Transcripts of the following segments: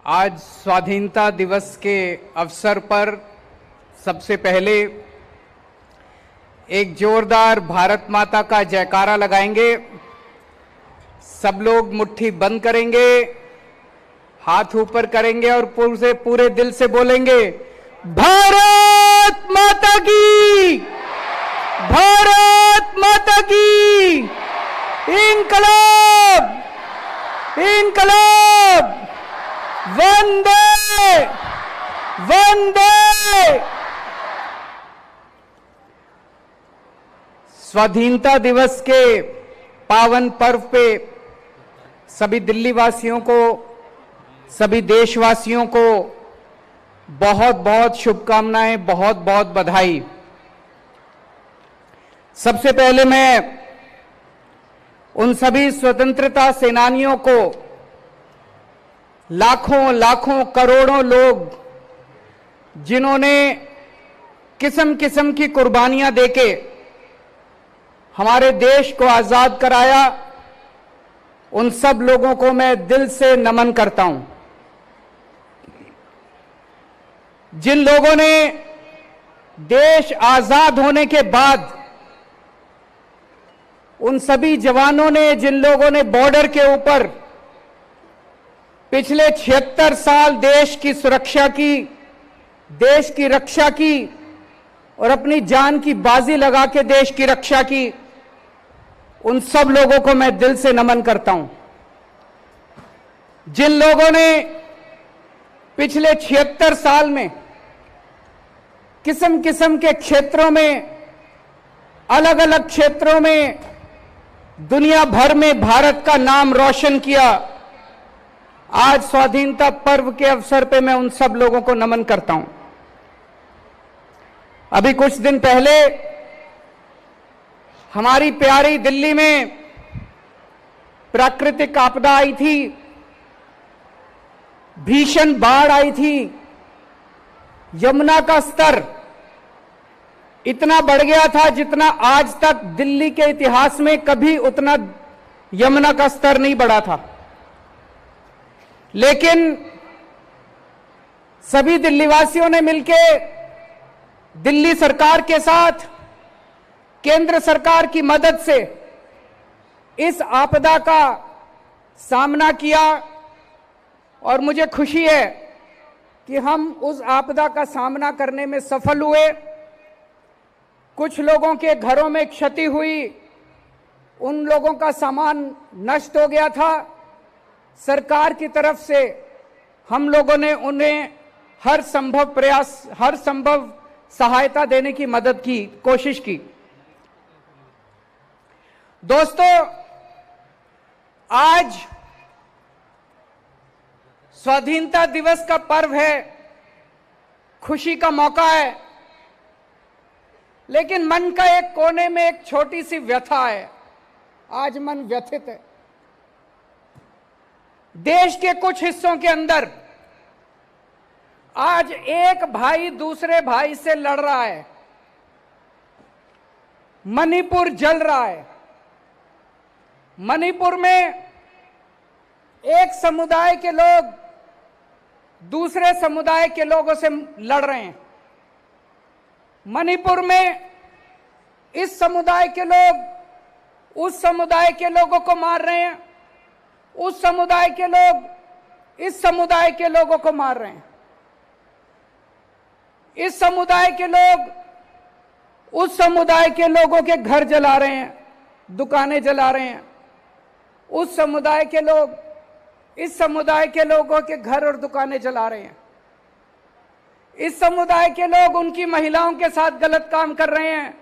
आज स्वाधीनता दिवस के अवसर पर सबसे पहले एक जोरदार भारत माता का जयकारा लगाएंगे। सब लोग मुट्ठी बंद करेंगे, हाथ ऊपर करेंगे और पूरे दिल से बोलेंगे, भारत माता की, भारत माता की, इंकलाब, इंकलाब, वंदे वंदे। स्वाधीनता दिवस के पावन पर्व पे सभी दिल्ली वासियों को, सभी देशवासियों को बहुत बहुत शुभकामनाएं, बहुत बहुत बधाई। सबसे पहले मैं उन सभी स्वतंत्रता सेनानियों को, लाखों लाखों करोड़ों लोग जिन्होंने किस्म किस्म की कुर्बानियां देके हमारे देश को आजाद कराया, उन सब लोगों को मैं दिल से नमन करता हूं। जिन लोगों ने देश आजाद होने के बाद, उन सभी जवानों ने, जिन लोगों ने बॉर्डर के ऊपर पिछले 76 साल देश की सुरक्षा की, देश की रक्षा की और अपनी जान की बाजी लगा के देश की रक्षा की, उन सब लोगों को मैं दिल से नमन करता हूं। जिन लोगों ने पिछले 76 साल में किस्म किस्म के क्षेत्रों में, अलग अलग क्षेत्रों में दुनिया भर में भारत का नाम रोशन किया, आज स्वाधीनता पर्व के अवसर पे मैं उन सब लोगों को नमन करता हूं। अभी कुछ दिन पहले हमारी प्यारी दिल्ली में प्राकृतिक आपदा आई थी, भीषण बाढ़ आई थी। यमुना का स्तर इतना बढ़ गया था जितना आज तक दिल्ली के इतिहास में कभी उतना यमुना का स्तर नहीं बढ़ा था। लेकिन सभी दिल्लीवासियों ने मिलके दिल्ली सरकार के साथ, केंद्र सरकार की मदद से इस आपदा का सामना किया और मुझे खुशी है कि हम उस आपदा का सामना करने में सफल हुए। कुछ लोगों के घरों में क्षति हुई, उन लोगों का सामान नष्ट हो गया था। सरकार की तरफ से हम लोगों ने उन्हें हर संभव प्रयास, हर संभव सहायता देने की मदद की, कोशिश की। दोस्तों, आज स्वाधीनता दिवस का पर्व है, खुशी का मौका है, लेकिन मन का एक कोने में एक छोटी सी व्यथा है। आज मन व्यथित है। देश के कुछ हिस्सों के अंदर आज एक भाई दूसरे भाई से लड़ रहा है। मणिपुर जल रहा है। मणिपुर में एक समुदाय के लोग दूसरे समुदाय के लोगों से लड़ रहे हैं। मणिपुर में इस समुदाय के लोग उस समुदाय के लोगों को मार रहे हैं, उस समुदाय के लोग इस समुदाय के लोगों को मार रहे हैं। इस समुदाय के लोग उस समुदाय के लोगों के घर जला रहे हैं, दुकानें जला रहे हैं। उस समुदाय के लोग इस समुदाय के लोगों के घर और दुकानें जला रहे हैं। इस समुदाय के लोग उनकी महिलाओं के साथ गलत काम कर रहे हैं।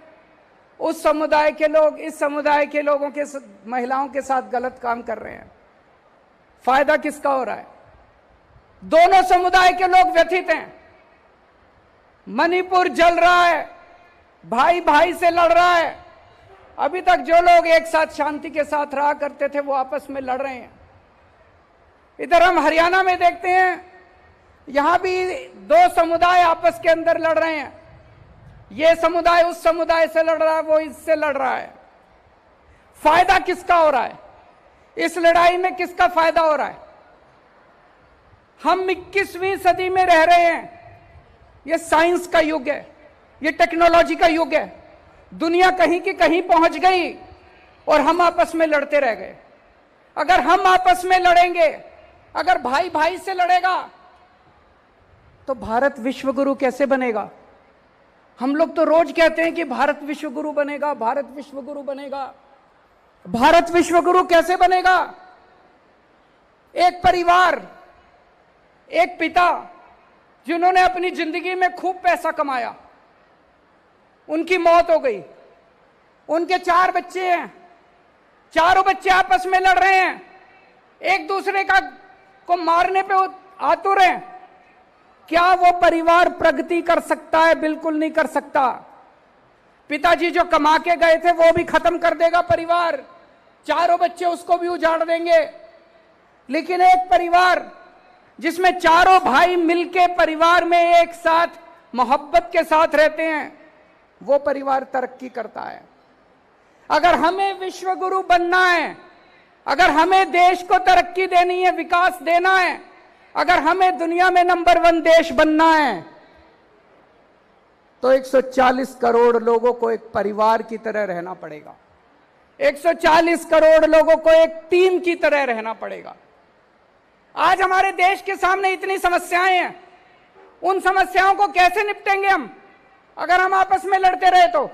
उस समुदाय के लोग इस समुदाय के लोगों के महिलाओं के साथ गलत काम कर रहे हैं। फायदा किसका हो रहा है? दोनों समुदाय के लोग व्यथित हैं। मणिपुर जल रहा है, भाई भाई से लड़ रहा है। अभी तक जो लोग एक साथ शांति के साथ रहा करते थे वो आपस में लड़ रहे हैं। इधर हम हरियाणा में देखते हैं, यहां भी दो समुदाय आपस के अंदर लड़ रहे हैं। ये समुदाय उस समुदाय से लड़ रहा है, वो इससे लड़ रहा है। फायदा किसका हो रहा है? इस लड़ाई में किसका फायदा हो रहा है? हम 21वीं सदी में रह रहे हैं। ये साइंस का युग है, ये टेक्नोलॉजी का युग है। दुनिया कहीं की कहीं पहुंच गई और हम आपस में लड़ते रह गए। अगर हम आपस में लड़ेंगे, अगर भाई भाई से लड़ेगा, तो भारत विश्वगुरु कैसे बनेगा? हम लोग तो रोज कहते हैं कि भारत विश्वगुरु बनेगा, भारत विश्वगुरु बनेगा। भारत विश्वगुरु कैसे बनेगा? एक परिवार, एक पिता जिन्होंने अपनी जिंदगी में खूब पैसा कमाया, उनकी मौत हो गई। उनके 4 बच्चे हैं, चारों बच्चे आपस में लड़ रहे हैं, एक दूसरे को मारने पे आतुर हैं। क्या वो परिवार प्रगति कर सकता है? बिल्कुल नहीं कर सकता। पिताजी जो कमा के गए थे वो भी खत्म कर देगा परिवार, चारों बच्चे उसको भी उजाड़ देंगे। लेकिन एक परिवार जिसमें चारों भाई मिलके परिवार में एक साथ मोहब्बत के साथ रहते हैं, वो परिवार तरक्की करता है। अगर हमें विश्वगुरु बनना है, अगर हमें देश को तरक्की देनी है, विकास देना है, अगर हमें दुनिया में नंबर 1 देश बनना है, तो 140 करोड़ लोगों को एक परिवार की तरह रहना पड़ेगा। 140 करोड़ लोगों को एक टीम की तरह रहना पड़ेगा। आज हमारे देश के सामने इतनी समस्याएं हैं, उन समस्याओं को कैसे निपटेंगे हम अगर हम आपस में लड़ते रहे तो?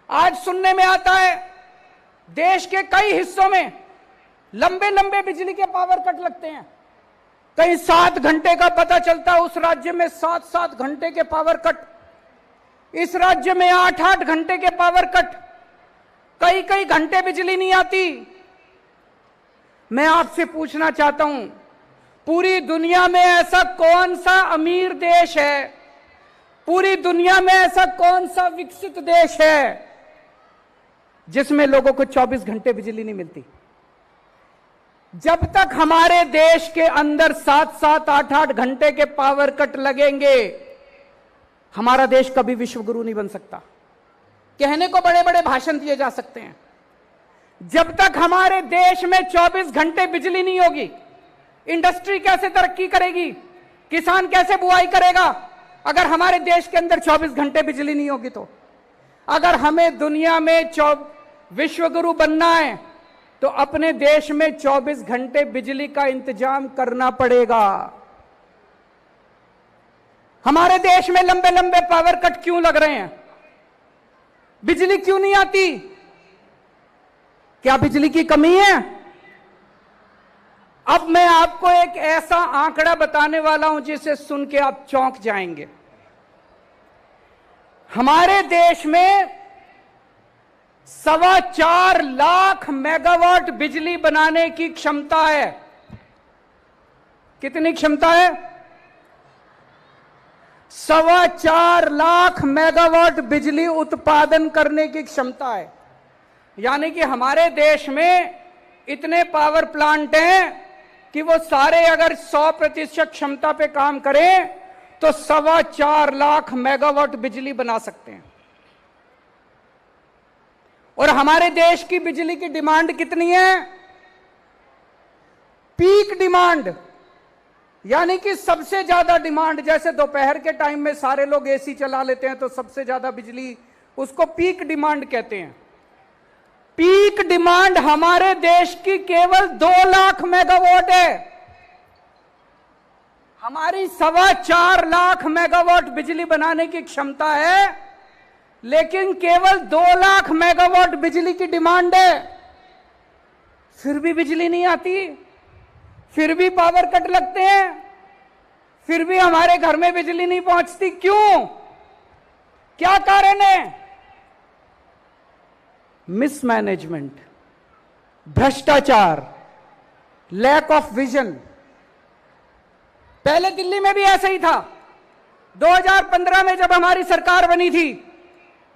आज सुनने में आता है देश के कई हिस्सों में लंबे लंबे बिजली के पावर कट लगते हैं। कहीं 7 घंटे का पता चलता है, उस राज्य में 7-7 घंटे के पावर कट, इस राज्य में 8-8 घंटे के पावर कट, कई कई घंटे बिजली नहीं आती। मैं आपसे पूछना चाहता हूं, पूरी दुनिया में ऐसा कौन सा अमीर देश है, पूरी दुनिया में ऐसा कौन सा विकसित देश है जिसमें लोगों को 24 घंटे बिजली नहीं मिलती? जब तक हमारे देश के अंदर 7-7, 8-8 घंटे के पावर कट लगेंगे, हमारा देश कभी विश्वगुरु नहीं बन सकता। कहने को बड़े बड़े भाषण दिए जा सकते हैं, जब तक हमारे देश में 24 घंटे बिजली नहीं होगी, इंडस्ट्री कैसे तरक्की करेगी? किसान कैसे बुआई करेगा अगर हमारे देश के अंदर 24 घंटे बिजली नहीं होगी? तो अगर हमें दुनिया में विश्वगुरु बनना है तो अपने देश में 24 घंटे बिजली का इंतजाम करना पड़ेगा। हमारे देश में लंबे लंबे पावर कट क्यों लग रहे हैं? बिजली क्यों नहीं आती? क्या बिजली की कमी है? अब मैं आपको एक ऐसा आंकड़ा बताने वाला हूं जिसे सुन के आप चौंक जाएंगे। हमारे देश में 4.25 लाख मेगावाट बिजली बनाने की क्षमता है। कितनी क्षमता है? 4.25 लाख मेगावाट बिजली उत्पादन करने की क्षमता है। यानी कि हमारे देश में इतने पावर प्लांट हैं कि वो सारे अगर 100% क्षमता पे काम करें तो 4.25 लाख मेगावाट बिजली बना सकते हैं। और हमारे देश की बिजली की डिमांड कितनी है? पीक डिमांड, यानी कि सबसे ज्यादा डिमांड। जैसे दोपहर के टाइम में सारे लोग एसी चला लेते हैं तो सबसे ज्यादा बिजली, उसको पीक डिमांड कहते हैं। पीक डिमांड हमारे देश की केवल 2 लाख मेगावाट है। हमारी 4.25 लाख मेगावाट बिजली बनाने की क्षमता है, लेकिन केवल 2 लाख मेगावाट बिजली की डिमांड है। फिर भी बिजली नहीं आती, फिर भी पावर कट लगते हैं, फिर भी हमारे घर में बिजली नहीं पहुंचती। क्यों? क्या कारण है? मिसमैनेजमेंट, भ्रष्टाचार, लैक ऑफ विजन। पहले दिल्ली में भी ऐसा ही था। 2015 में जब हमारी सरकार बनी थी,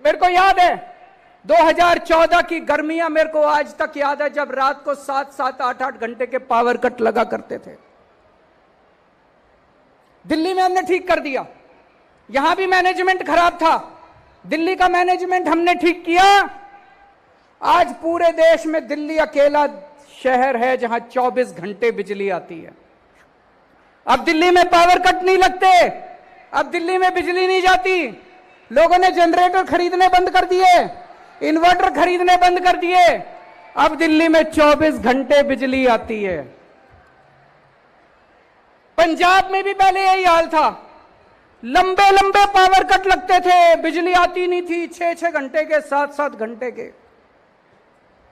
मेरे को याद है 2014 की गर्मियां मेरे को आज तक याद है, जब रात को 7-7, 8-8 घंटे के पावर कट लगा करते थे। दिल्ली में हमने ठीक कर दिया। यहां भी मैनेजमेंट खराब था, दिल्ली का मैनेजमेंट हमने ठीक किया। आज पूरे देश में दिल्ली अकेला शहर है जहां 24 घंटे बिजली आती है। अब दिल्ली में पावर कट नहीं लगते, अब दिल्ली में बिजली नहीं जाती। लोगों ने जनरेटर खरीदने बंद कर दिए, इन्वर्टर खरीदने बंद कर दिए। अब दिल्ली में 24 घंटे बिजली आती है। पंजाब में भी पहले यही हाल था, लंबे लंबे पावर कट लगते थे, बिजली आती नहीं थी, 6-6 घंटे के, 7-7 घंटे के।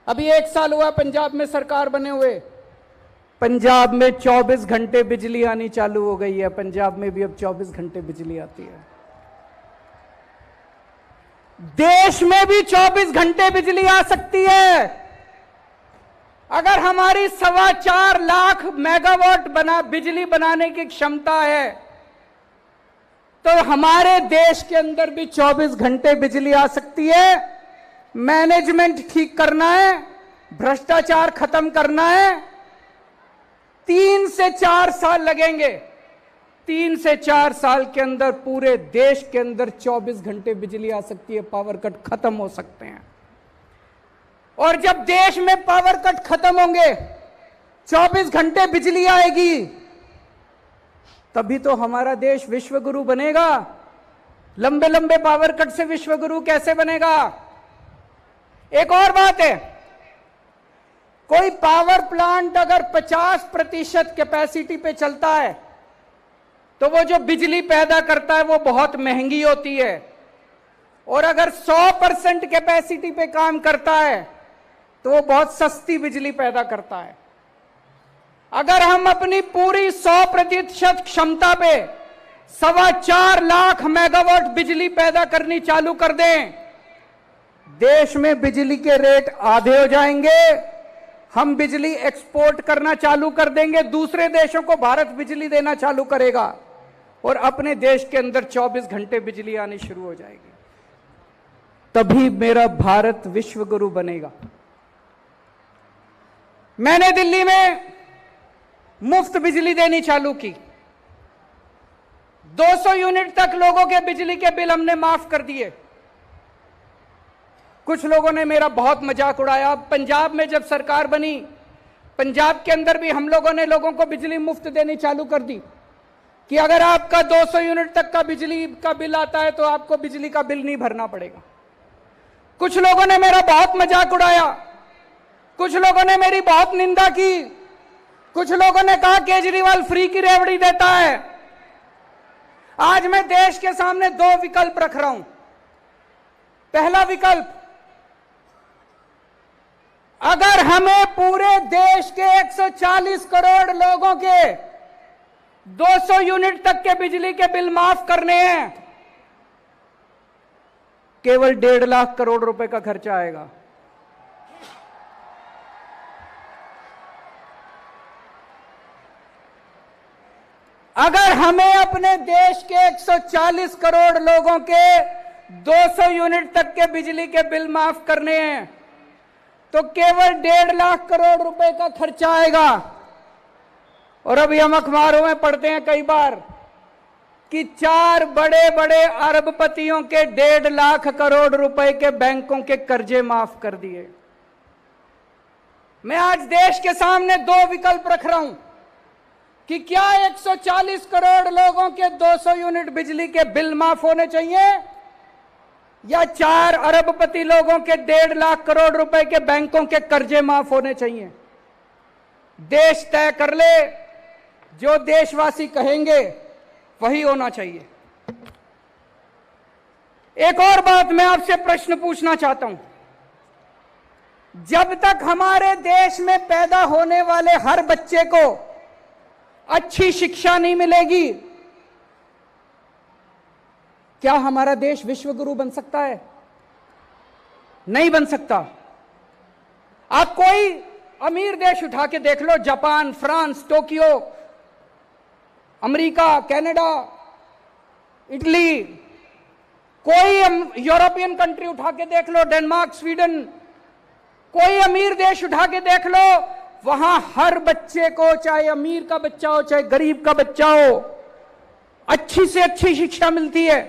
अभी 1 साल हुआ पंजाब में सरकार बने हुए, पंजाब में 24 घंटे बिजली आनी चालू हो गई है। पंजाब में भी अब 24 घंटे बिजली आती है। देश में भी 24 घंटे बिजली आ सकती है अगर हमारी 4.25 लाख मेगावाट बिजली बनाने की क्षमता है, तो हमारे देश के अंदर भी 24 घंटे बिजली आ सकती है। मैनेजमेंट ठीक करना है, भ्रष्टाचार खत्म करना है। 3 से 4 साल लगेंगे। 3 से 4 साल के अंदर पूरे देश के अंदर 24 घंटे बिजली आ सकती है, पावर कट खत्म हो सकते हैं। और जब देश में पावर कट खत्म होंगे, 24 घंटे बिजली आएगी, तभी तो हमारा देश विश्व गुरु बनेगा। लंबे लंबे पावर कट से विश्व गुरु कैसे बनेगा? एक और बात है, कोई पावर प्लांट अगर 50% कैपेसिटी पे चलता है, तो वो जो बिजली पैदा करता है वो बहुत महंगी होती है। और अगर 100% कैपेसिटी पे काम करता है, तो वो बहुत सस्ती बिजली पैदा करता है। अगर हम अपनी पूरी 100% क्षमता पे 4.25 लाख मेगावाट बिजली पैदा करनी चालू कर दें, देश में बिजली के रेट आधे हो जाएंगे। हम बिजली एक्सपोर्ट करना चालू कर देंगे, दूसरे देशों को भारत बिजली देना चालू करेगा और अपने देश के अंदर 24 घंटे बिजली आनी शुरू हो जाएगी। तभी मेरा भारत विश्व गुरु बनेगा। मैंने दिल्ली में मुफ्त बिजली देनी चालू की। 200 यूनिट तक लोगों के बिजली के बिल हमने माफ कर दिए। कुछ लोगों ने मेरा बहुत मजाक उड़ाया। पंजाब में जब सरकार बनी, पंजाब के अंदर भी हम लोगों ने लोगों को बिजली मुफ्त देनी चालू कर दी कि अगर आपका 200 यूनिट तक का बिजली का बिल आता है तो आपको बिजली का बिल नहीं भरना पड़ेगा। कुछ लोगों ने मेरा बहुत मजाक उड़ाया, कुछ लोगों ने मेरी बहुत निंदा की, कुछ लोगों ने कहा केजरीवाल फ्री की रेवड़ी देता है। आज मैं देश के सामने 2 विकल्प रख रहा हूं। पहला विकल्प, अगर हमें पूरे देश के 140 करोड़ लोगों के 200 यूनिट तक के बिजली के बिल माफ करने हैं, केवल 1.5 लाख करोड़ रुपए का खर्चा आएगा। अगर हमें अपने देश के 140 करोड़ लोगों के 200 यूनिट तक के बिजली के बिल माफ करने हैं, तो केवल 1.5 लाख करोड़ रुपए का खर्चा आएगा। और अभी हम अखबारों में पढ़ते हैं कई बार कि 4 बड़े बड़े अरबपतियों के 1.5 लाख करोड़ रुपए के बैंकों के कर्जे माफ कर दिए। मैं आज देश के सामने 2 विकल्प रख रहा हूं कि क्या 140 करोड़ लोगों के 200 यूनिट बिजली के बिल माफ होने चाहिए, या 4 अरबपति लोगों के 1.5 लाख करोड़ रुपए के बैंकों के कर्जे माफ होने चाहिए। देश तय कर ले, जो देशवासी कहेंगे वही होना चाहिए। एक और बात मैं आपसे प्रश्न पूछना चाहता हूं, जब तक हमारे देश में पैदा होने वाले हर बच्चे को अच्छी शिक्षा नहीं मिलेगी, क्या हमारा देश विश्व गुरु बन सकता है? नहीं बन सकता। आप कोई अमीर देश उठा के देख लो, Japan, France, Tokyo, America, Canada, Italy, कोई यूरोपियन कंट्री उठा के देख लो, डेनमार्क, स्वीडन, कोई अमीर देश उठा के देख लो, वहां हर बच्चे को, चाहे अमीर का बच्चा हो चाहे गरीब का बच्चा हो, अच्छी से अच्छी शिक्षा मिलती है।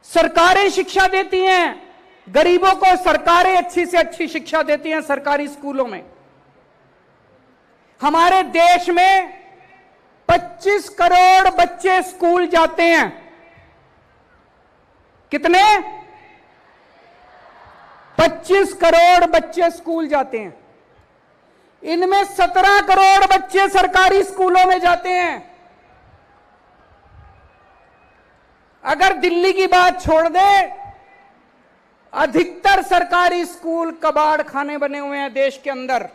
सरकारें शिक्षा देती हैं, गरीबों को सरकारें अच्छी से अच्छी शिक्षा देती हैं सरकारी स्कूलों में। हमारे देश में 25 करोड़ बच्चे स्कूल जाते हैं। कितने? 25 करोड़ बच्चे स्कूल जाते हैं। इनमें 17 करोड़ बच्चे सरकारी स्कूलों में जाते हैं। अगर दिल्ली की बात छोड़ दे, अधिकतर सरकारी स्कूल कबाड़ खाने बने हुए हैं देश के अंदर।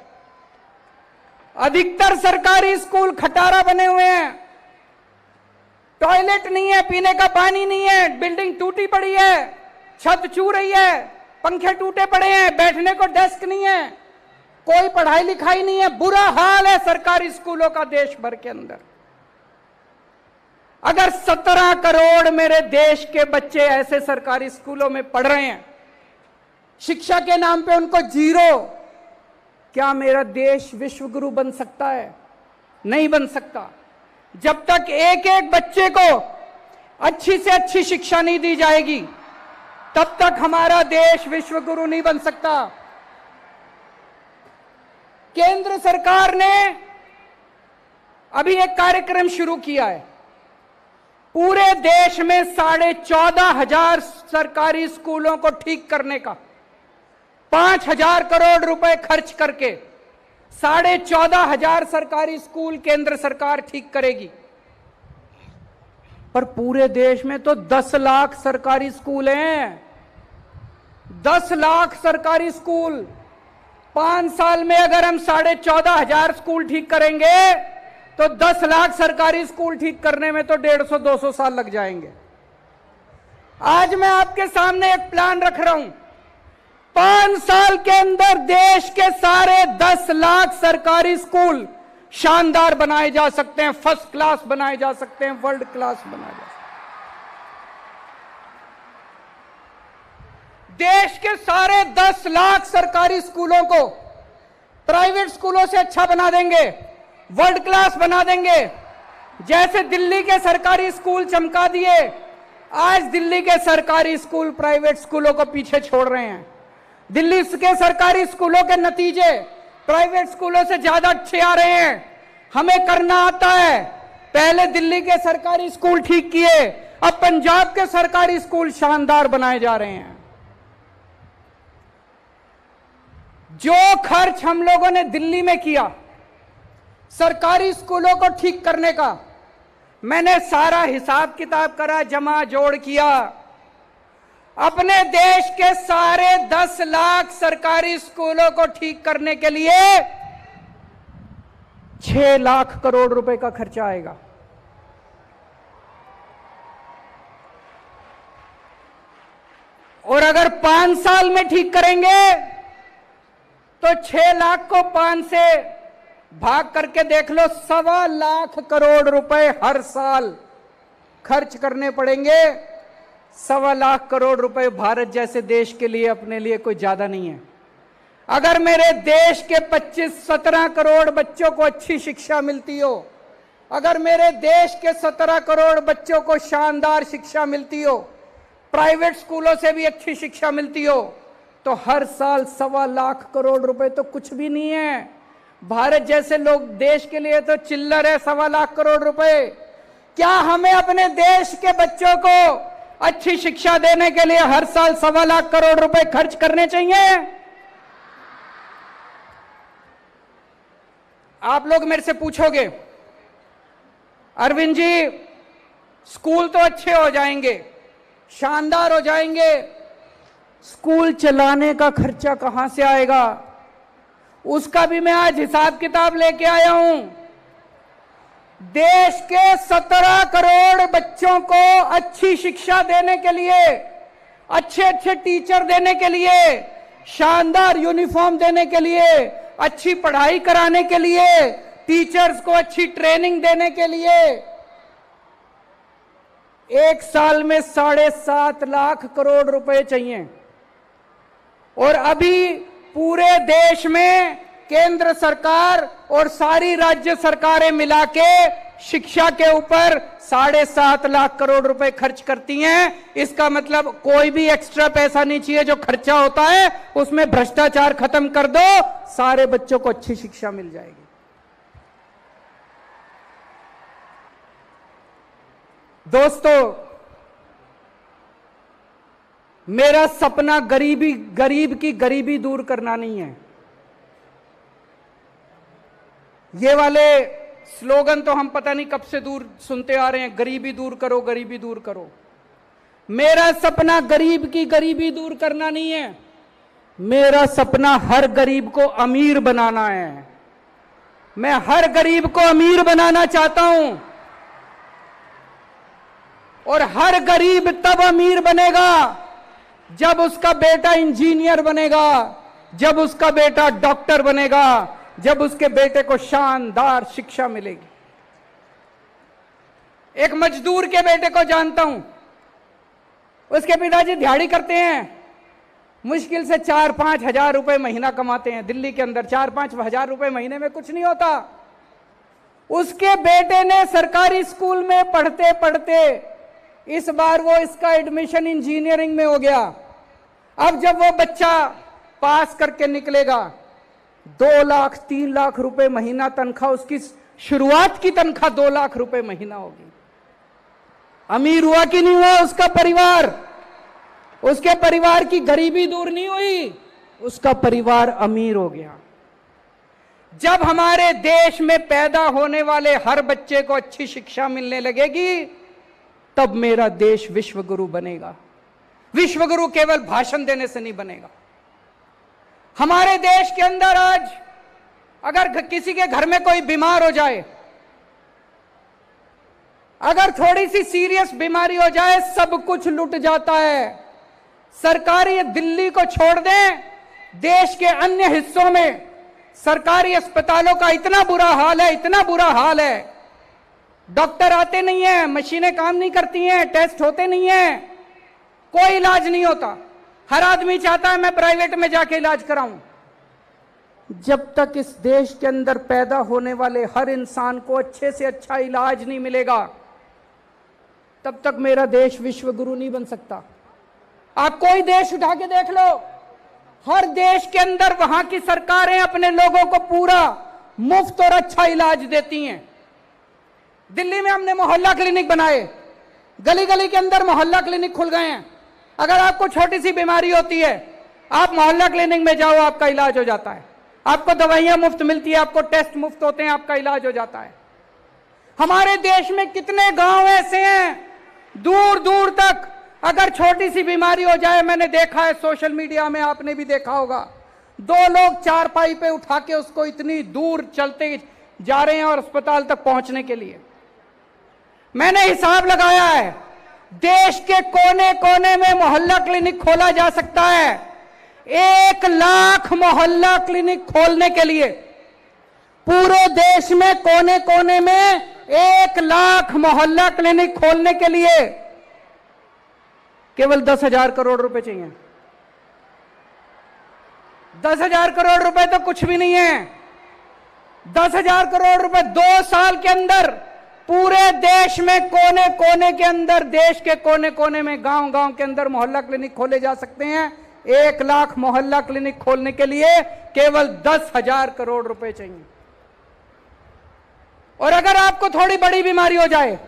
अधिकतर सरकारी स्कूल खटारा बने हुए हैं। टॉयलेट नहीं है, पीने का पानी नहीं है, बिल्डिंग टूटी पड़ी है, छत छू रही है, पंखे टूटे पड़े हैं, बैठने को डेस्क नहीं है, कोई पढ़ाई लिखाई नहीं है। बुरा हाल है सरकारी स्कूलों का देश भर के अंदर। अगर 17 करोड़ मेरे देश के बच्चे ऐसे सरकारी स्कूलों में पढ़ रहे हैं, शिक्षा के नाम पे उनको जीरो, क्या मेरा देश विश्व गुरु बन सकता है? नहीं बन सकता। जब तक एक एक बच्चे को अच्छी से अच्छी शिक्षा नहीं दी जाएगी, तब तक हमारा देश विश्व गुरु नहीं बन सकता। केंद्र सरकार ने अभी एक कार्यक्रम शुरू किया है। पूरे देश में 14,500 सरकारी स्कूलों को ठीक करने का 5,000 करोड़ रुपए खर्च करके 14,500 सरकारी स्कूल केंद्र सरकार ठीक करेगी। पर पूरे देश में तो 10 लाख सरकारी स्कूल हैं। 10 लाख सरकारी स्कूल। 5 साल में अगर हम 14,500 स्कूल ठीक करेंगे तो 10 लाख सरकारी स्कूल ठीक करने में तो 150-200 साल लग जाएंगे। आज मैं आपके सामने एक प्लान रख रहा हूं। 5 साल के अंदर देश के सारे 10 लाख सरकारी स्कूल शानदार बनाए जा सकते हैं, फर्स्ट क्लास बनाए जा सकते हैं, वर्ल्ड क्लास बनाए जा सकते हैं। देश के सारे 10 लाख सरकारी स्कूलों को प्राइवेट स्कूलों से अच्छा बना देंगे, वर्ल्ड क्लास बना देंगे। जैसे दिल्ली के सरकारी स्कूल चमका दिए, आज दिल्ली के सरकारी स्कूल प्राइवेट स्कूलों को पीछे छोड़ रहे हैं। दिल्ली के सरकारी स्कूलों के नतीजे प्राइवेट स्कूलों से ज्यादा अच्छे आ रहे हैं। हमें करना आता है। पहले दिल्ली के सरकारी स्कूल ठीक किए, अब पंजाब के सरकारी स्कूल शानदार बनाए जा रहे हैं। जो खर्च हम लोगों ने दिल्ली में किया सरकारी स्कूलों को ठीक करने का, मैंने सारा हिसाब किताब करा, जमा जोड़ किया। अपने देश के सारे 10 लाख सरकारी स्कूलों को ठीक करने के लिए 6 लाख करोड़ रुपए का खर्चा आएगा। और अगर 5 साल में ठीक करेंगे तो 6 लाख को 5 से भाग करके देख लो, 1.25 लाख करोड़ रुपए हर साल खर्च करने पड़ेंगे। 1.25 लाख करोड़ रुपए भारत जैसे देश के लिए, अपने लिए कोई ज्यादा नहीं है। अगर मेरे देश के 25-17 करोड़ बच्चों को अच्छी शिक्षा मिलती हो, अगर मेरे देश के 17 करोड़ बच्चों को शानदार शिक्षा मिलती हो, प्राइवेट स्कूलों से भी अच्छी शिक्षा मिलती हो, तो हर साल 1.25 लाख करोड़ रुपए तो कुछ भी नहीं है। भारत जैसे लोग देश के लिए तो चिल्लर है 1.25 लाख करोड़ रुपए। क्या हमें अपने देश के बच्चों को अच्छी शिक्षा देने के लिए हर साल 1.25 लाख करोड़ रुपए खर्च करने चाहिए? आप लोग मेरे से पूछोगे, अरविंद जी स्कूल तो अच्छे हो जाएंगे, शानदार हो जाएंगे, स्कूल चलाने का खर्चा कहां से आएगा? उसका भी मैं आज हिसाब किताब लेके आया हूं। देश के 17 करोड़ बच्चों को अच्छी शिक्षा देने के लिए, अच्छे अच्छे टीचर देने के लिए, शानदार यूनिफॉर्म देने के लिए, अच्छी पढ़ाई कराने के लिए, टीचर्स को अच्छी ट्रेनिंग देने के लिए एक साल में 7.5 लाख करोड़ रुपए चाहिए। और अभी पूरे देश में केंद्र सरकार और सारी राज्य सरकारें मिला के शिक्षा के ऊपर 7.5 लाख करोड़ रुपए खर्च करती हैं। इसका मतलब कोई भी एक्स्ट्रा पैसा नहीं चाहिए। जो खर्चा होता है उसमें भ्रष्टाचार खत्म कर दो, सारे बच्चों को अच्छी शिक्षा मिल जाएगी। दोस्तों, मेरा सपना गरीब की गरीबी दूर करना नहीं है। ये वाले स्लोगन तो हम पता नहीं कब से दूर सुनते आ रहे हैं, गरीबी दूर करो, गरीबी दूर करो। मेरा सपना गरीब की गरीबी दूर करना नहीं है। मेरा सपना हर गरीब को अमीर बनाना है। मैं हर गरीब को अमीर बनाना चाहता हूं, और हर गरीब तब अमीर बनेगा जब उसका बेटा इंजीनियर बनेगा, जब उसका बेटा डॉक्टर बनेगा, जब उसके बेटे को शानदार शिक्षा मिलेगी। एक मजदूर के बेटे को जानता हूं, उसके पिताजी दिहाड़ी करते हैं, मुश्किल से 4-5 हजार रुपए महीना कमाते हैं। दिल्ली के अंदर 4-5 हजार रुपए महीने में कुछ नहीं होता। उसके बेटे ने सरकारी स्कूल में पढ़ते पढ़ते इस बार वो इसका एडमिशन इंजीनियरिंग में हो गया। अब जब वो बच्चा पास करके निकलेगा, 2 लाख 3 लाख रुपए महीना तनख्वाह, उसकी शुरुआत की तनख्वाह 2 लाख रुपए महीना होगी। अमीर हुआ कि नहीं हुआ उसका परिवार? उसके परिवार की गरीबी दूर नहीं हुई, उसका परिवार अमीर हो गया। जब हमारे देश में पैदा होने वाले हर बच्चे को अच्छी शिक्षा मिलने लगेगी, तब मेरा देश विश्वगुरु बनेगा। विश्वगुरु केवल भाषण देने से नहीं बनेगा। हमारे देश के अंदर आज अगर किसी के घर में कोई बीमार हो जाए, अगर थोड़ी सी सीरियस बीमारी हो जाए, सब कुछ लुट जाता है। सरकारी दिल्ली को छोड़ दें, देश के अन्य हिस्सों में सरकारी अस्पतालों का इतना बुरा हाल है, इतना बुरा हाल है। डॉक्टर आते नहीं है, मशीनें काम नहीं करती हैं, टेस्ट होते नहीं हैं, कोई इलाज नहीं होता। हर आदमी चाहता है मैं प्राइवेट में जाके इलाज कराऊं। जब तक इस देश के अंदर पैदा होने वाले हर इंसान को अच्छे से अच्छा इलाज नहीं मिलेगा, तब तक मेरा देश विश्वगुरु नहीं बन सकता। आप कोई देश उठा के देख लो, हर देश के अंदर वहां की सरकारें अपने लोगों को पूरा मुफ्त और अच्छा इलाज देती हैं। दिल्ली में हमने मोहल्ला क्लिनिक बनाए, गली गली के अंदर मोहल्ला क्लिनिक खुल गए हैं। अगर आपको छोटी सी बीमारी होती है, आप मोहल्ला क्लिनिक में जाओ, आपका इलाज हो जाता है। आपको दवाइयां मुफ्त मिलती है, आपको टेस्ट मुफ्त होते हैं, आपका इलाज हो जाता है। हमारे देश में कितने गांव ऐसे हैं, दूर दूर तक अगर छोटी सी बीमारी हो जाए, मैंने देखा है सोशल मीडिया में, आपने भी देखा होगा, 2 लोग चारपाई पे उठा के उसको इतनी दूर चलते जा रहे हैं और अस्पताल तक पहुंचने के लिए। मैंने हिसाब लगाया है, देश के कोने कोने में मोहल्ला क्लिनिक खोला जा सकता है। 1 लाख मोहल्ला क्लिनिक खोलने के लिए पूरे देश में कोने कोने में 1 लाख मोहल्ला क्लिनिक खोलने के लिए केवल 10,000 करोड़ रुपए चाहिए। 10,000 करोड़ रुपए तो कुछ भी नहीं है। 10,000 करोड़ रुपए 2 साल के अंदर पूरे देश में कोने कोने के अंदर, देश के कोने कोने में, गांव गांव के अंदर मोहल्ला क्लिनिक खोले जा सकते हैं। 1 लाख मोहल्ला क्लिनिक खोलने के लिए केवल 10,000 करोड़ रुपए चाहिए। और अगर आपको थोड़ी बड़ी बीमारी हो जाए,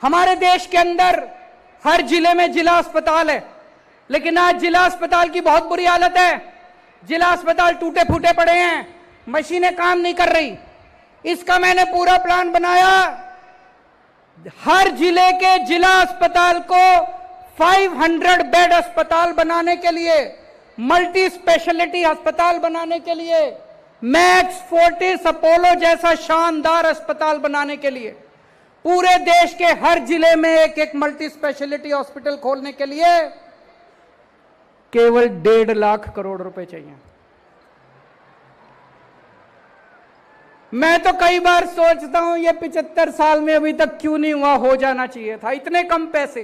हमारे देश के अंदर हर जिले में जिला अस्पताल है, लेकिन आज जिला अस्पताल की बहुत बुरी हालत है। जिला अस्पताल टूटे फूटे पड़े हैं, मशीनें काम नहीं कर रही। इसका मैंने पूरा प्लान बनाया। हर जिले के जिला अस्पताल को 500 बेड अस्पताल बनाने के लिए, मल्टी स्पेशलिटी अस्पताल बनाने के लिए, मैक्स फोर्टिस अपोलो जैसा शानदार अस्पताल बनाने के लिए, पूरे देश के हर जिले में एक एक मल्टी स्पेशलिटी हॉस्पिटल खोलने के लिए केवल 1.5 लाख करोड़ रुपए चाहिए। मैं तो कई बार सोचता हूं, ये 75 साल में अभी तक क्यों नहीं हुआ, हो जाना चाहिए था। इतने कम पैसे,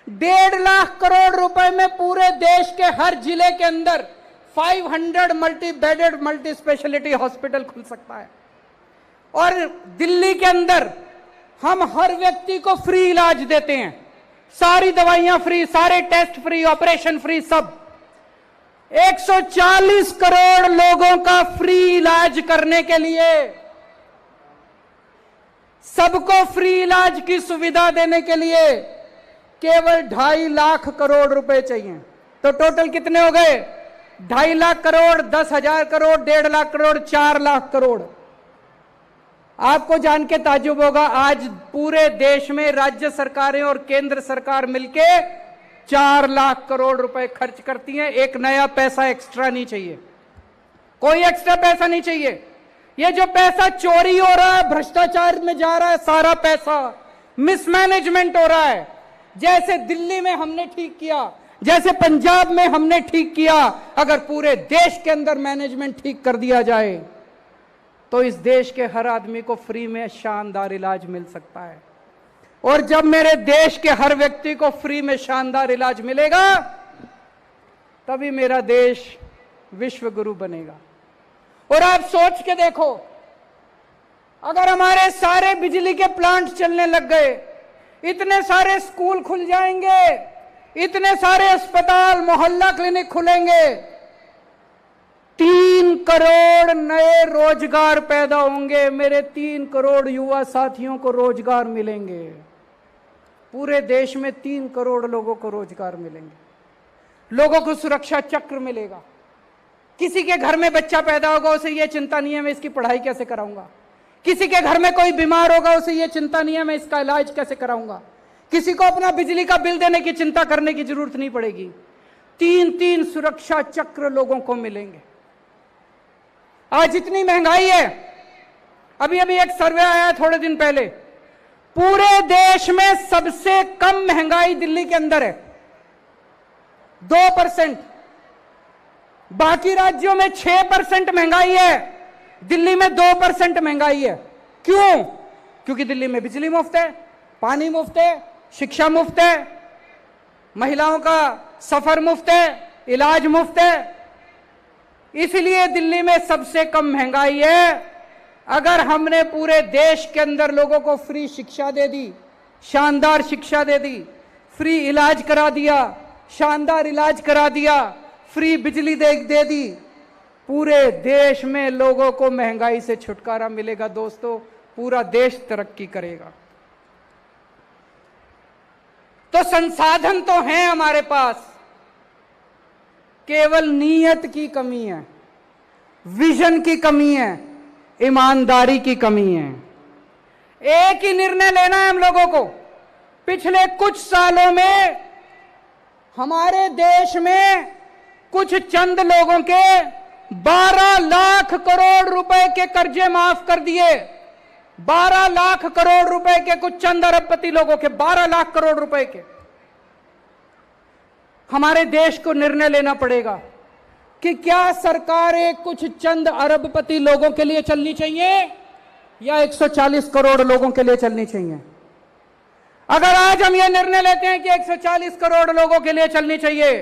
1.5 लाख करोड़ रुपए में पूरे देश के हर जिले के अंदर 500 multi bedded multi speciality hospital खुल सकता है। और दिल्ली के अंदर हम हर व्यक्ति को फ्री इलाज देते हैं, सारी दवाइयां फ्री, सारे टेस्ट फ्री, ऑपरेशन फ्री, सब। 140 करोड़ लोगों का फ्री इलाज करने के लिए सबको फ्री इलाज की सुविधा देने के लिए केवल 2.5 लाख करोड़ रुपए चाहिए। तो टोटल कितने हो गए? 2.5 लाख करोड़, 10,000 करोड़, 1.5 लाख करोड़, 4 लाख करोड़। आपको जान के ताज्जुब होगा, आज पूरे देश में राज्य सरकारें और केंद्र सरकार मिलके 4 लाख करोड़ रुपए खर्च करती हैं। एक नया पैसा एक्स्ट्रा नहीं चाहिए, कोई एक्स्ट्रा पैसा नहीं चाहिए। ये जो पैसा चोरी हो रहा है, भ्रष्टाचार में जा रहा है, सारा पैसा मिसमैनेजमेंट हो रहा है। जैसे दिल्ली में हमने ठीक किया, जैसे पंजाब में हमने ठीक किया, अगर पूरे देश के अंदर मैनेजमेंट ठीक कर दिया जाए तो इस देश के हर आदमी को फ्री में शानदार इलाज मिल सकता है। और जब मेरे देश के हर व्यक्ति को फ्री में शानदार इलाज मिलेगा, तभी मेरा देश विश्व गुरु बनेगा। और आप सोच के देखो, अगर हमारे सारे बिजली के प्लांट चलने लग गए, इतने सारे स्कूल खुल जाएंगे, इतने सारे अस्पताल, मोहल्ला क्लिनिक खुलेंगे, 3 करोड़ नए रोजगार पैदा होंगे। मेरे 3 करोड़ युवा साथियों को रोजगार मिलेंगे। पूरे देश में 3 करोड़ लोगों को रोजगार मिलेंगे। लोगों को सुरक्षा चक्र मिलेगा। किसी के घर में बच्चा पैदा होगा, उसे यह चिंता नहीं है मैं इसकी पढ़ाई कैसे कराऊंगा। किसी के घर में कोई बीमार होगा, उसे यह चिंता नहीं है मैं इसका इलाज कैसे कराऊंगा। किसी को अपना बिजली का बिल देने की चिंता करने की जरूरत नहीं पड़ेगी। 3-3 सुरक्षा चक्र लोगों को मिलेंगे। आज इतनी महंगाई है, अभी अभी एक सर्वे आया थोड़े दिन पहले, पूरे देश में सबसे कम महंगाई दिल्ली के अंदर है, 2%। बाकी राज्यों में 6% महंगाई है, दिल्ली में 2% महंगाई है। क्यों? क्योंकि दिल्ली में बिजली मुफ्त है, पानी मुफ्त है, शिक्षा मुफ्त है, महिलाओं का सफर मुफ्त है, इलाज मुफ्त है। इसलिए दिल्ली में सबसे कम महंगाई है। अगर हमने पूरे देश के अंदर लोगों को फ्री शिक्षा दे दी, शानदार शिक्षा दे दी, फ्री इलाज करा दिया, शानदार इलाज करा दिया, फ्री बिजली दे दी, पूरे देश में लोगों को महंगाई से छुटकारा मिलेगा। दोस्तों, पूरा देश तरक्की करेगा। तो संसाधन तो हैं हमारे पास, केवल नीयत की कमी है, विजन की कमी है, ईमानदारी की कमी है। एक ही निर्णय लेना है हम लोगों को। पिछले कुछ सालों में हमारे देश में कुछ चंद लोगों के 12 लाख करोड़ रुपए के कर्जे माफ कर दिए। 12 लाख करोड़ रुपए के कुछ चंद अरबपति लोगों के 12 लाख करोड़ रुपए के। हमारे देश को निर्णय लेना पड़ेगा कि क्या सरकारें कुछ चंद अरबपति लोगों के लिए चलनी चाहिए या 140 करोड़ लोगों के लिए चलनी चाहिए। अगर आज हम यह निर्णय लेते हैं कि 140 करोड़ लोगों के लिए चलनी चाहिए,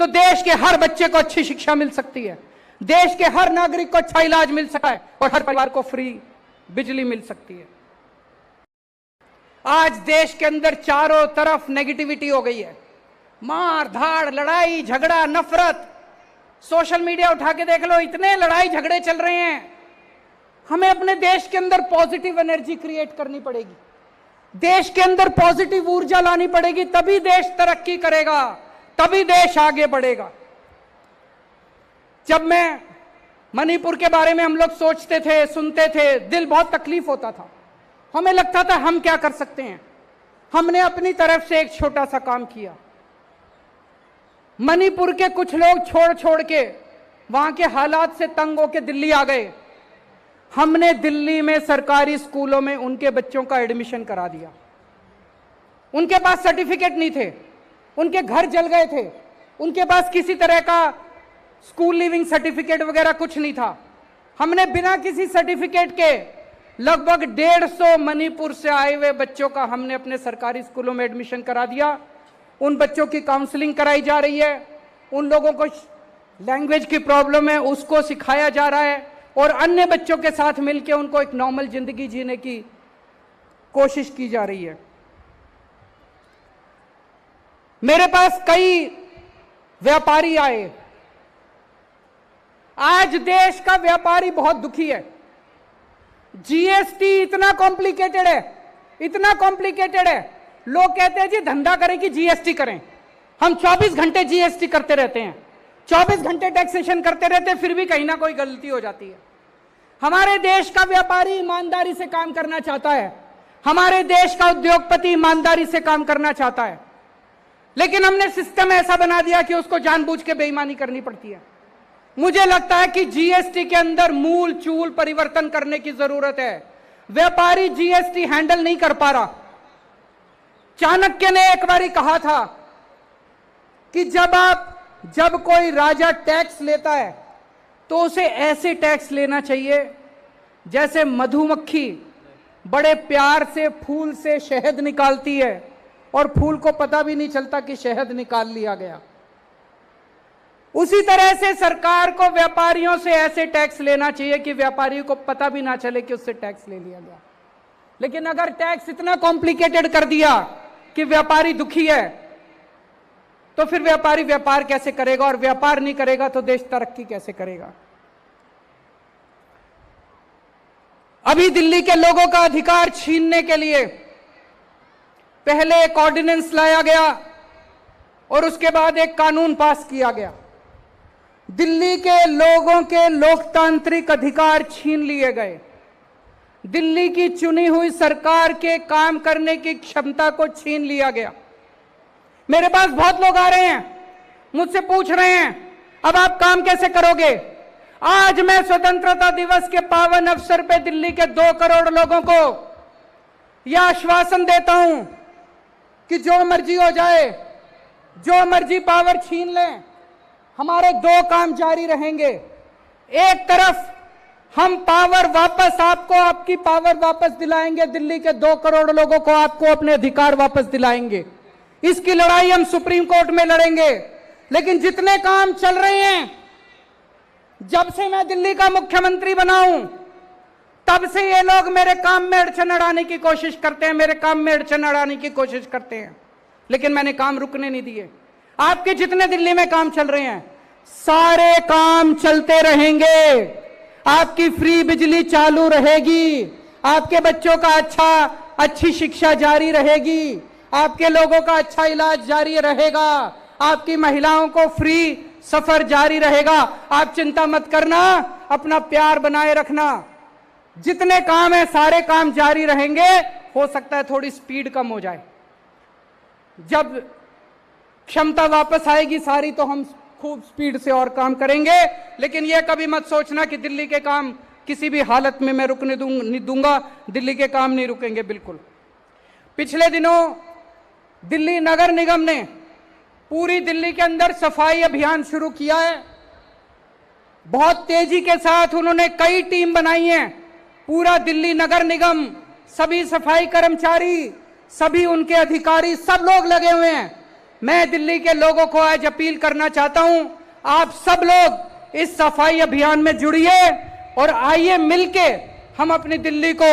तो देश के हर बच्चे को अच्छी शिक्षा मिल सकती है, देश के हर नागरिक को अच्छा इलाज मिल सकता है और हर परिवार को फ्री बिजली मिल सकती है। आज देश के अंदर चारों तरफ नेगेटिविटी हो गई है, मार धाड़, लड़ाई झगड़ा, नफरत। सोशल मीडिया उठा के देख लो, इतने लड़ाई झगड़े चल रहे हैं। हमें अपने देश के अंदर पॉजिटिव एनर्जी क्रिएट करनी पड़ेगी, देश के अंदर पॉजिटिव ऊर्जा लानी पड़ेगी, तभी देश तरक्की करेगा, तभी देश आगे बढ़ेगा। जब मैं मणिपुर के बारे में हम लोग सोचते थे, सुनते थे, दिल बहुत तकलीफ होता था। हमें लगता था हम क्या कर सकते हैं। हमने अपनी तरफ से एक छोटा सा काम किया। मणिपुर के कुछ लोग छोड़ छोड़ के वहां के हालात से तंग होकर दिल्ली आ गए। हमने दिल्ली में सरकारी स्कूलों में उनके बच्चों का एडमिशन करा दिया। उनके पास सर्टिफिकेट नहीं थे, उनके घर जल गए थे, उनके पास किसी तरह का स्कूल लिविंग सर्टिफिकेट वगैरह कुछ नहीं था। हमने बिना किसी सर्टिफिकेट के लगभग 150 मणिपुर से आए हुए बच्चों का हमने अपने सरकारी स्कूलों में एडमिशन करा दिया। उन बच्चों की काउंसलिंग कराई जा रही है, उन लोगों को लैंग्वेज की प्रॉब्लम है उसको सिखाया जा रहा है और अन्य बच्चों के साथ मिलकर उनको एक नॉर्मल जिंदगी जीने की कोशिश की जा रही है। मेरे पास कई व्यापारी आए। आज देश का व्यापारी बहुत दुखी है। जीएसटी इतना कॉम्प्लिकेटेड है, इतना कॉम्प्लिकेटेड है। लोग कहते हैं जी धंधा करें कि जीएसटी करें। हम 24 घंटे जीएसटी करते रहते हैं, 24 घंटे टैक्सेशन करते रहते हैं, फिर भी कहीं ना कोई गलती हो जाती है। हमारे देश का व्यापारी ईमानदारी से काम करना चाहता है, हमारे देश का उद्योगपति ईमानदारी से काम करना चाहता है, लेकिन हमने सिस्टम ऐसा बना दिया कि उसको जानबूझ के बेईमानी करनी पड़ती है। मुझे लगता है कि जीएसटी के अंदर मूल चूल परिवर्तन करने की जरूरत है। व्यापारी जीएसटी हैंडल नहीं कर पा रहा। चाणक्य ने एक बारी कहा था कि जब कोई राजा टैक्स लेता है तो उसे ऐसे टैक्स लेना चाहिए जैसे मधुमक्खी बड़े प्यार से फूल से शहद निकालती है और फूल को पता भी नहीं चलता कि शहद निकाल लिया गया। उसी तरह से सरकार को व्यापारियों से ऐसे टैक्स लेना चाहिए कि व्यापारी को पता भी ना चले कि उससे टैक्स ले लिया गया। लेकिन अगर टैक्स इतना कॉम्प्लिकेटेड कर दिया कि व्यापारी दुखी है, तो फिर व्यापारी व्यापार कैसे करेगा, और व्यापार नहीं करेगा तो देश तरक्की कैसे करेगा। अभी दिल्ली के लोगों का अधिकार छीनने के लिए पहले एक ऑर्डिनेंस लाया गया और उसके बाद एक कानून पास किया गया। दिल्ली के लोगों के लोकतांत्रिक अधिकार छीन लिए गए। दिल्ली की चुनी हुई सरकार के काम करने की क्षमता को छीन लिया गया। मेरे पास बहुत लोग आ रहे हैं, मुझसे पूछ रहे हैं अब आप काम कैसे करोगे। आज मैं स्वतंत्रता दिवस के पावन अवसर पे दिल्ली के 2 करोड़ लोगों को यह आश्वासन देता हूं कि जो मर्जी हो जाए, जो मर्जी पावर छीन लें, हमारे 2 काम जारी रहेंगे। एक तरफ हम पावर वापस आपको, आपकी पावर वापस दिलाएंगे, दिल्ली के 2 करोड़ लोगों को आपको अपने अधिकार वापस दिलाएंगे। इसकी लड़ाई हम सुप्रीम कोर्ट में लड़ेंगे। लेकिन जितने काम चल रहे हैं, जब से मैं दिल्ली का मुख्यमंत्री बना हूं तब से ये लोग मेरे काम में अड़चन अड़ाने की कोशिश करते हैं, मेरे काम में अड़चन अड़ाने की कोशिश करते हैं, लेकिन मैंने काम रुकने नहीं दिए। आपके जितने दिल्ली में काम चल रहे हैं सारे काम चलते रहेंगे। आपकी फ्री बिजली चालू रहेगी, आपके बच्चों का अच्छी शिक्षा जारी रहेगी, आपके लोगों का अच्छा इलाज जारी रहेगा, आपकी महिलाओं को फ्री सफर जारी रहेगा। आप चिंता मत करना, अपना प्यार बनाए रखना। जितने काम है सारे काम जारी रहेंगे। हो सकता है थोड़ी स्पीड कम हो जाए, जब क्षमता वापस आएगी सारी तो हम खूब स्पीड से और काम करेंगे। लेकिन यह कभी मत सोचना कि दिल्ली के काम किसी भी हालत में मैं रुकने नहीं दूंगा। दिल्ली के काम नहीं रुकेंगे बिल्कुल। पिछले दिनों दिल्ली नगर निगम ने पूरी दिल्ली के अंदर सफाई अभियान शुरू किया है। बहुत तेजी के साथ उन्होंने कई टीम बनाई हैं। पूरा दिल्ली नगर निगम, सभी सफाई कर्मचारी, सभी उनके अधिकारी, सब लोग लगे हुए हैं। मैं दिल्ली के लोगों को आज अपील करना चाहता हूं, आप सब लोग इस सफाई अभियान में जुड़िए और आइए मिलके हम अपनी दिल्ली को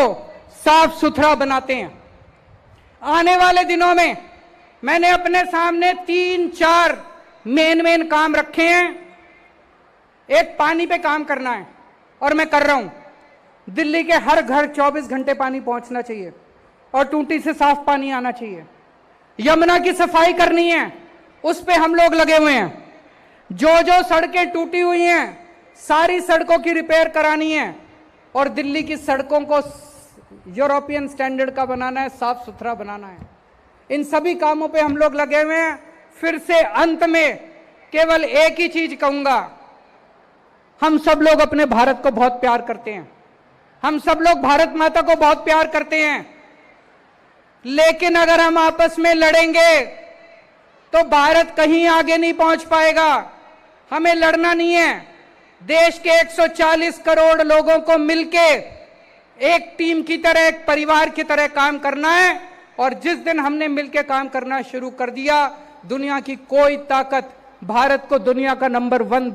साफ सुथरा बनाते हैं। आने वाले दिनों में मैंने अपने सामने 3-4 मेन काम रखे हैं। एक, पानी पे काम करना है और मैं कर रहा हूं। दिल्ली के हर घर 24 घंटे पानी पहुंचना चाहिए और टूटी से साफ पानी आना चाहिए। यमुना की सफाई करनी है, उस पे हम लोग लगे हुए हैं। जो सड़कें टूटी हुई हैं सारी सड़कों की रिपेयर करानी है और दिल्ली की सड़कों को यूरोपियन स्टैंडर्ड का बनाना है, साफ सुथरा बनाना है। इन सभी कामों पे हम लोग लगे हुए हैं। फिर से अंत में केवल एक ही चीज कहूंगा, हम सब लोग अपने भारत को बहुत प्यार करते हैं, हम सब लोग भारत माता को बहुत प्यार करते हैं। लेकिन अगर हम आपस में लड़ेंगे तो भारत कहीं आगे नहीं पहुंच पाएगा। हमें लड़ना नहीं है, देश के 140 करोड़ लोगों को मिलके एक टीम की तरह, एक परिवार की तरह काम करना है। और जिस दिन हमने मिलकर काम करना शुरू कर दिया, दुनिया की कोई ताकत भारत को दुनिया का नंबर 1